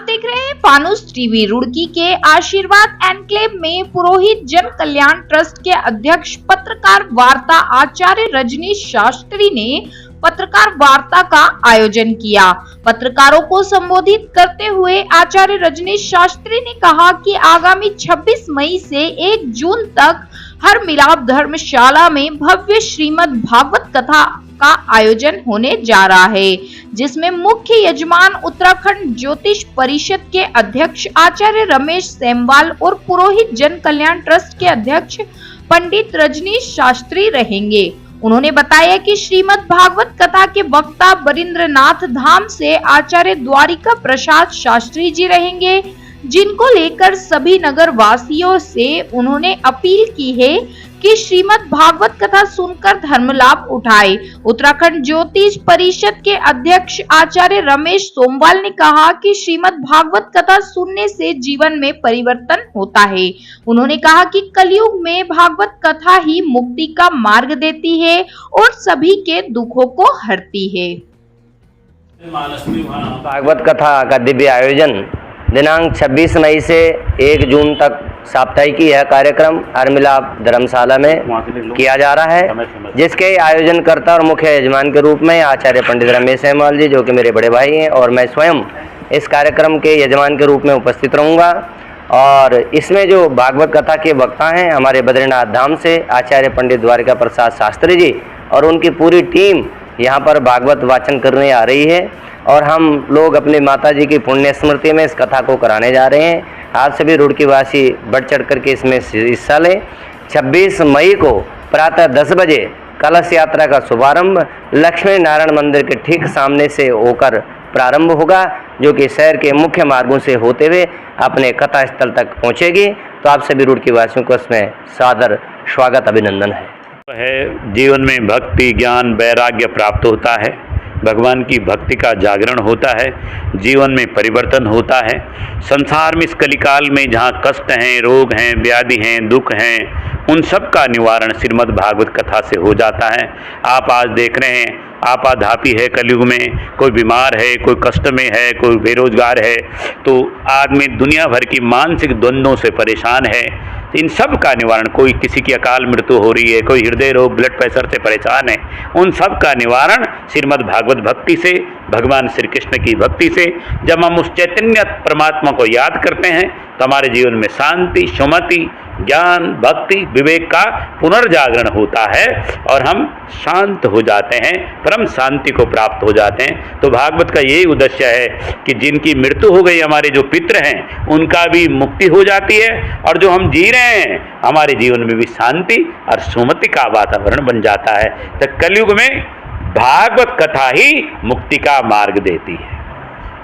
देख रहे हैं फानुस टीवी। रुड़की के आशीर्वाद एनक्लेव में पुरोहित जन कल्याण ट्रस्ट के अध्यक्ष पत्रकार वार्ता आचार्य रजनीश शास्त्री ने पत्रकार वार्ता का आयोजन किया। पत्रकारों को संबोधित करते हुए आचार्य रजनीश शास्त्री ने कहा कि आगामी 26 मई से 1 जून तक हर मिलाप धर्मशाला में भव्य श्रीमद् भागवत कथा का आयोजन होने जा रहा है, जिसमें मुख्य यजमान उत्तराखंड ज्योतिष परिषद के अध्यक्ष आचार्य रमेश सेमवाल और पुरोहित जन कल्याण ट्रस्ट के अध्यक्ष पंडित रजनीश शास्त्री रहेंगे। उन्होंने बताया कि श्रीमद् भागवत कथा के वक्ता बरिंद्रनाथ धाम से आचार्य द्वारिका प्रसाद शास्त्री जी रहेंगे, जिनको लेकर सभी नगर वासियों से उन्होंने अपील की है कि श्रीमद् भागवत कथा सुनकर धर्म लाभ उठाए। उत्तराखंड ज्योतिष परिषद के अध्यक्ष आचार्य रमेश सोमवाल ने कहा कि श्रीमद् भागवत कथा सुनने से जीवन में परिवर्तन होता है। उन्होंने कहा कि कलयुग में भागवत कथा ही मुक्ति का मार्ग देती है और सभी के दुखों को हरती है। भागवत कथा का दिव्य आयोजन दिनांक 26 मई से 1 जून तक साप्ताहिक यह कार्यक्रम हर मिलाप धर्मशाला में किया जा रहा है, जिसके आयोजनकर्ता और मुख्य यजमान के रूप में आचार्य पंडित रमेश सेमवाल जी, जो कि मेरे बड़े भाई हैं, और मैं स्वयं इस कार्यक्रम के यजमान के रूप में उपस्थित रहूंगा। और इसमें जो भागवत कथा के वक्ता हैं हमारे बद्रीनाथ धाम से आचार्य पंडित द्वारिका प्रसाद शास्त्री जी और उनकी पूरी टीम यहाँ पर भागवत वाचन करने आ रही है, और हम लोग अपनी माता जी की पुण्य स्मृति में इस कथा को कराने जा रहे हैं। आज सभी रुड़की वासी बढ़ चढ़ करके इसमें हिस्सा लें। 26 मई को प्रातः 10 बजे कलश यात्रा का शुभारंभ लक्ष्मी नारायण मंदिर के ठीक सामने से होकर प्रारंभ होगा, जो कि शहर के मुख्य मार्गों से होते हुए अपने कथा स्थल तक पहुंचेगी। तो आप सभी रुड़की वासियों को इसमें सादर स्वागत अभिनंदन है। जीवन में भक्ति, ज्ञान, वैराग्य प्राप्त होता है, भगवान की भक्ति का जागरण होता है, जीवन में परिवर्तन होता है। संसार में इस कलिकाल में जहाँ कष्ट हैं, रोग हैं, व्याधि हैं, दुख हैं, उन सब का निवारण श्रीमद् भागवत कथा से हो जाता है। आप आज देख रहे हैं आपाधापी है कलयुग में, कोई बीमार है, कोई कष्ट में है, कोई बेरोजगार है, तो आदमी दुनिया भर की मानसिक द्वंद्वों से परेशान है। इन सब का निवारण, कोई किसी की अकाल मृत्यु हो रही है, कोई हृदय रोग, ब्लड प्रेशर से परेशान है, उन सब का निवारण श्रीमद् भागवत भक्ति से, भगवान श्री कृष्ण की भक्ति से। जब हम उस चैतन्य परमात्मा को याद करते हैं तो हमारे जीवन में शांति, सुमति, ज्ञान, भक्ति, विवेक का पुनर्जागरण होता है और हम शांत हो जाते हैं, परम शांति को प्राप्त हो जाते हैं। तो भागवत का यही उद्देश्य है कि जिनकी मृत्यु हो गई, हमारे जो पितृ हैं, उनका भी मुक्ति हो जाती है, और जो हम जी रहे हैं हमारे जीवन में भी शांति और सुमति का वातावरण बन जाता है। तो कलयुग में भागवत कथा ही मुक्ति का मार्ग देती है।